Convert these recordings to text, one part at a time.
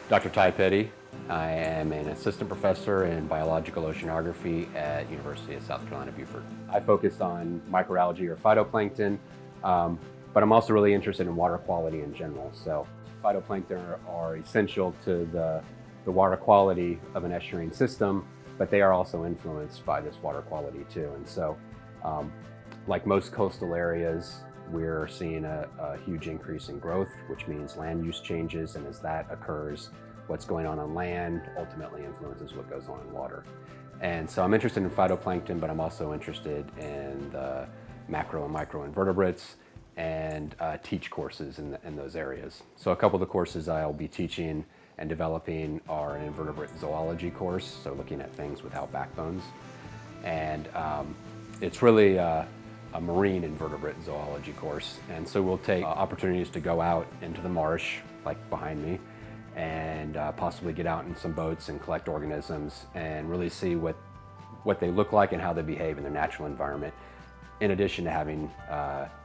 Dr. Pettay. I am an assistant professor in biological oceanography at University of South Carolina, Beaufort. I focus on microalgae or phytoplankton, but I'm also really interested in water quality in general. So phytoplankton are essential to the water quality of an estuarine system, but they are also influenced by this water quality too. And so, like most coastal areas, we're seeing a huge increase in growth, which means land use changes, and as that occurs, what's going on land ultimately influences what goes on in water. And so I'm interested in phytoplankton, but I'm also interested in the macro and micro invertebrates and teach courses in those areas. So a couple of the courses I'll be teaching and developing are an invertebrate zoology course, so looking at things without backbones. And it's really a marine invertebrate zoology course. And so we'll take opportunities to go out into the marsh, like behind me, and possibly get out in some boats and collect organisms and really see what they look like and how they behave in their natural environment, in addition to having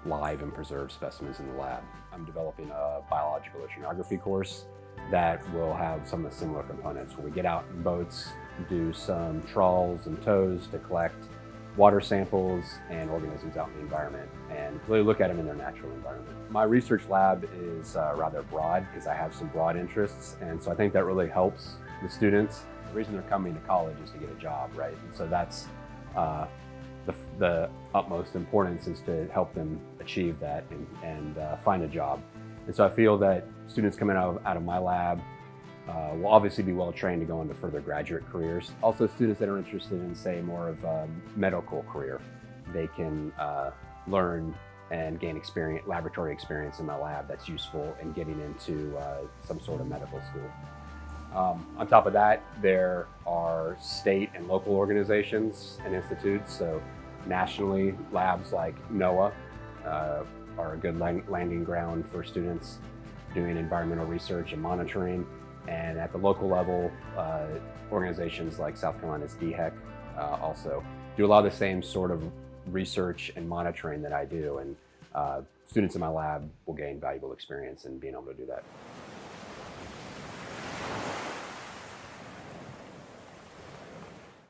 live and preserved specimens in the lab. I'm developing a biological oceanography course that will have some of the similar components where we get out in boats, do some trawls and tows to collect water samples and organisms out in the environment and really look at them in their natural environment. My research lab is rather broad because I have some broad interests, and so I think that really helps the students. The reason they're coming to college is to get a job, right? And so that's the utmost importance, is to help them achieve that and find a job. And so I feel that students coming out of my lab will obviously be well trained to go into further graduate careers. Also, students that are interested in, say, more of a medical career, they can learn and gain experience, laboratory experience in my lab that's useful in getting into some sort of medical school. On top of that, there are state and local organizations and institutes. So nationally, labs like NOAA are a good landing ground for students doing environmental research and monitoring. And at the local level, organizations like South Carolina's DHEC also do a lot of the same sort of research and monitoring that I do. And students in my lab will gain valuable experience in being able to do that.